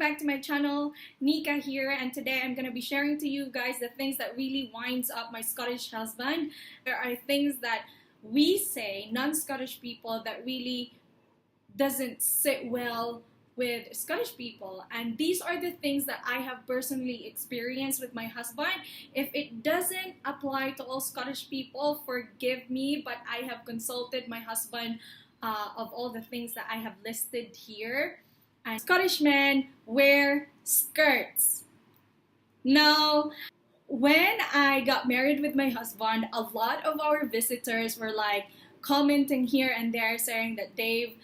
back to my channel. Nika here, and today I'm going to be sharing to you guys the things that really winds up my Scottish husband. There are things that we say, non-Scottish people, that really doesn't sit well with Scottish people, and these are the things that I have personally experienced with my husband. If it doesn't apply to all Scottish people, forgive me, but I have consulted my husband of all the things that I have listed here. And Scottish men wear skirts. Now, when I got married with my husband, a lot of our visitors were like commenting here and there saying that Dave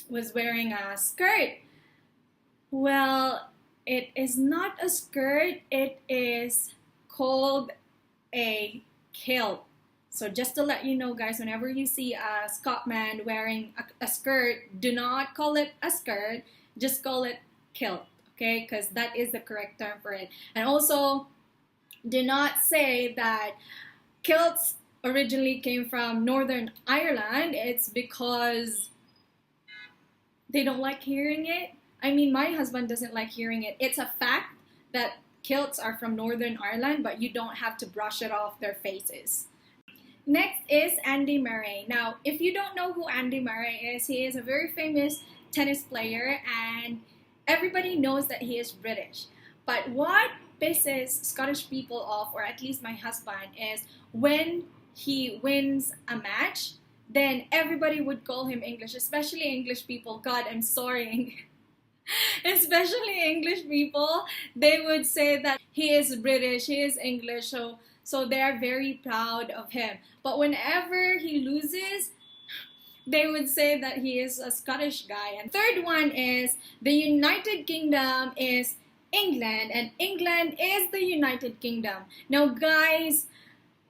was wearing a skirt. Well, it is not a skirt, it is called a kilt. So just to let you know, guys, whenever you see a Scotman wearing a skirt, do not call it a skirt, just call it kilt, okay? Because that is the correct term for it. And also, do not say that kilts originally came from Northern Ireland. It's because they don't like hearing it. I mean, my husband doesn't like hearing it. It's a fact that kilts are from Northern Ireland, but you don't have to brush it off their faces. Next is Andy Murray. Now, if you don't know who Andy Murray is, he is a very famous tennis player, and everybody knows that he is British. But what pisses Scottish people off, or at least my husband, is when he wins a match, then everybody would call him English, especially English people. God, I'm sorry. Especially English people, they would say that he is British, he is English, so they are very proud of him. But whenever he loses, they would say that he is a Scottish guy. And third one is the United Kingdom is England, and England is the United Kingdom. Now guys,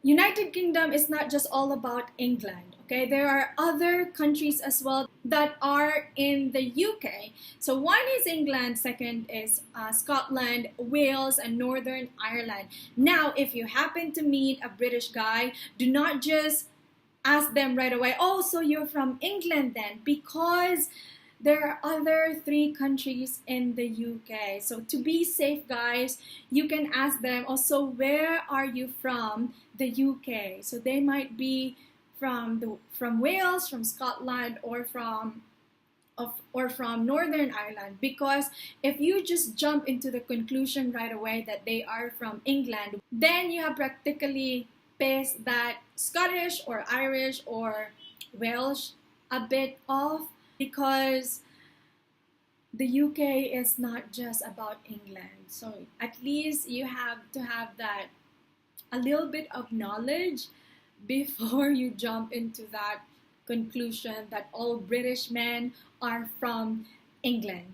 United Kingdom is not just all about England, okay? There are other countries as well that are in the UK. So one is England, second is Scotland, Wales, and Northern Ireland. Now, if you happen to meet a British guy, do not just ask them right away, oh, so you're from England then, because there are other 3 countries in the UK. So to be safe, guys, you can ask them also, where are you from the UK? So they might be from Wales, from Scotland, or from Northern Ireland. Because if you just jump into the conclusion right away that they are from England, then you have practically pissed that Scottish or Irish or Welsh a bit off, because the UK is not just about England. So at least you have to have that a little bit of knowledge before you jump into that conclusion that all British men are from England.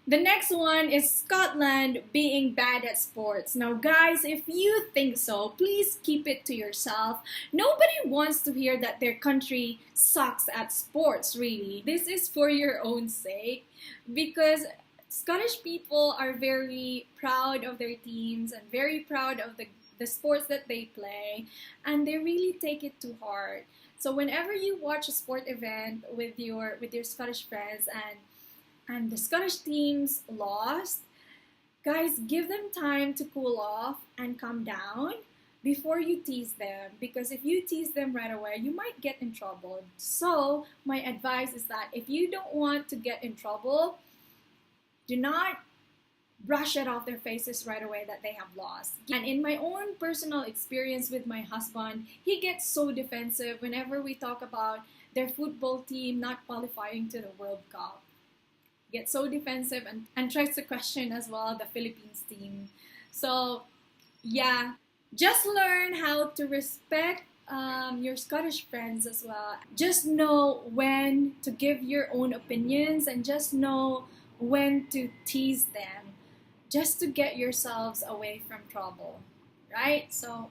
The next one is Scotland being bad at sports. Now guys, if you think so, please keep it to yourself. Nobody wants to hear that their country sucks at sports, really. This is for your own sake, because Scottish people are very proud of their teams and very proud of the sports that they play, and they really take it to heart. So whenever you watch a sport event with your Scottish friends and the Scottish teams lost, guys, give them time to cool off and calm down before you tease them, because if you tease them right away, you might get in trouble. So my advice is that if you don't want to get in trouble, do not brush it off their faces right away that they have lost. And in my own personal experience with my husband, he gets so defensive whenever we talk about their football team not qualifying to the World Cup. Gets so defensive and tries to question as well the Philippines team. So yeah, just learn how to respect your Scottish friends as well. Just know when to give your own opinions, and just know when to tease them, just to get yourselves away from trouble, right? So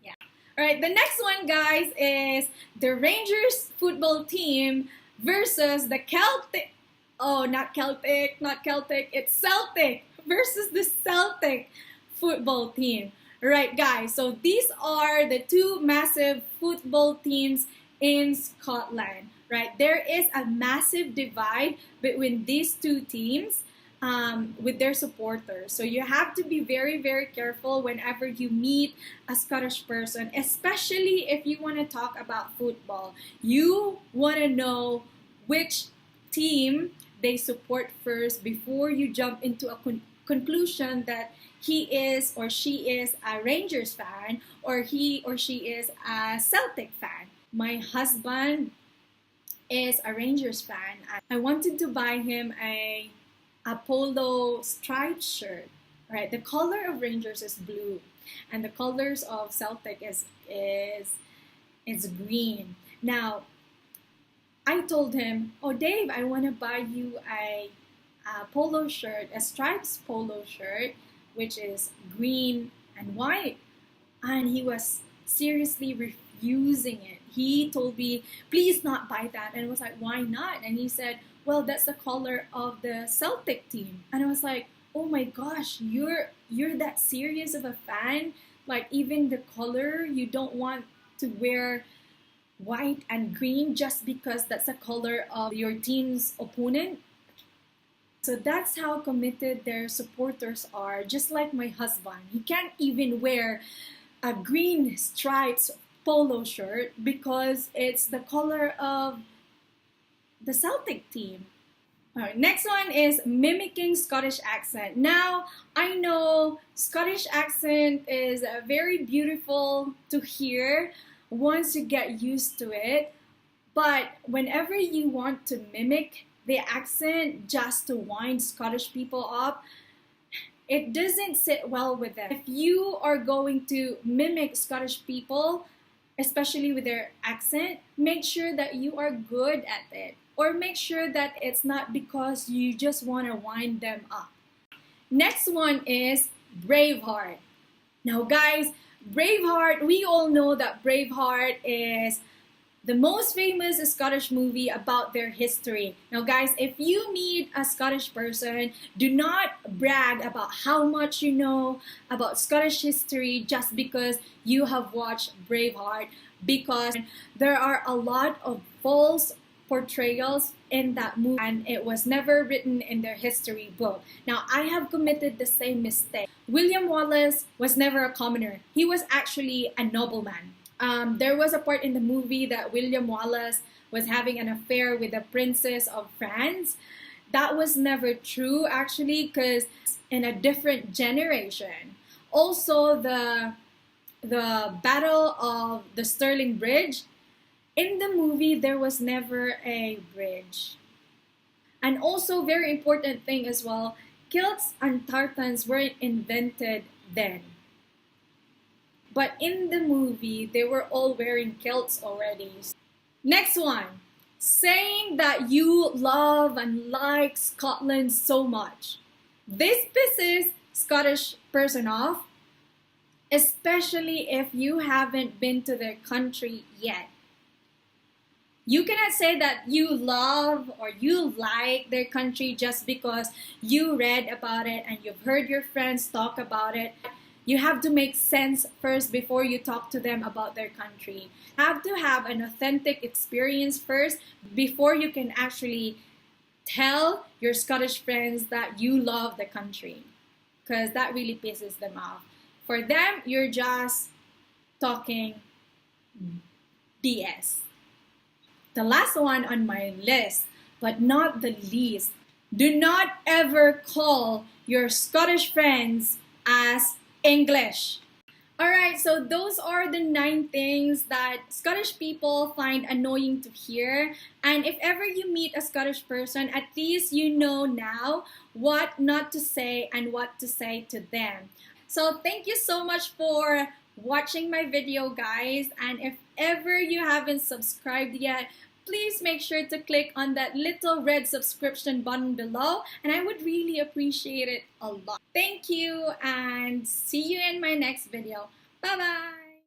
yeah. All right, the next one, guys, is the Rangers football team versus the Celtic. Oh, not Celtic, it's Celtic versus the Celtic football team. Right, guys, so these are the 2 massive football teams in Scotland, right? There is a massive divide between these two teams with their supporters. So you have to be very, very careful whenever you meet a Scottish person, especially if you want to talk about football. You want to know which team they support first before you jump into a conclusion that he is or she is a Rangers fan or he or she is a Celtic fan. My husband is a Rangers fan. I wanted to buy him a polo striped shirt, right? The color of Rangers is blue and the colors of Celtic is green. Now, I told him, "Oh, Dave, I want to buy you a polo shirt, a striped polo shirt, which is green and white." And he was seriously refusing it. He told me, "Please not buy that." And I was like, "Why not?" And he said, "Well, that's the color of the Celtic team." And I was like, "Oh my gosh, you're that serious of a fan? Like even the color, you don't want to wear white and green just because that's the color of your team's opponent?" So that's how committed their supporters are, just like my husband. He can't even wear a green striped polo shirt because it's the color of the Celtic team. All right, next one is mimicking Scottish accent. Now, I know Scottish accent is very beautiful to hear once you get used to it, but whenever you want to mimic the accent just to wind Scottish people up, it doesn't sit well with them. If you are going to mimic Scottish people, especially with their accent, make sure that you are good at it. Or make sure that it's not because you just want to wind them up. Next one is Braveheart. Now guys, Braveheart, we all know that Braveheart is the most famous Scottish movie about their history. Now guys, if you meet a Scottish person, do not brag about how much you know about Scottish history just because you have watched Braveheart, because there are a lot of false portrayals in that movie and it was never written in their history book. Now I have committed the same mistake. William Wallace was never a commoner. He was actually a nobleman. There was a part in the movie that William Wallace was having an affair with the princess of France. That was never true actually, because in a different generation. Also the Battle of the Stirling Bridge, in the movie there was never a bridge. And also very important thing as well, kilts and tartans weren't invented then. But in the movie, they were all wearing kilts already. Next one, saying that you love and like Scotland so much. This pisses Scottish person off, especially if you haven't been to their country yet. You cannot say that you love or you like their country just because you read about it and you've heard your friends talk about it. You have to make sense first before you talk to them about their country. You have to have an authentic experience first before you can actually tell your Scottish friends that you love the country, because that really pisses them off. For them, you're just talking BS. The last one on my list, but not the least, do not ever call your Scottish friends as English. Alright, so those are the 9 things that Scottish people find annoying to hear. And if ever you meet a Scottish person, at least you know now what not to say and what to say to them. So thank you so much for watching my video, guys. And if ever you haven't subscribed yet, please make sure to click on that little red subscription button below, and I would really appreciate it a lot. Thank you, and see you in my next video. Bye-bye!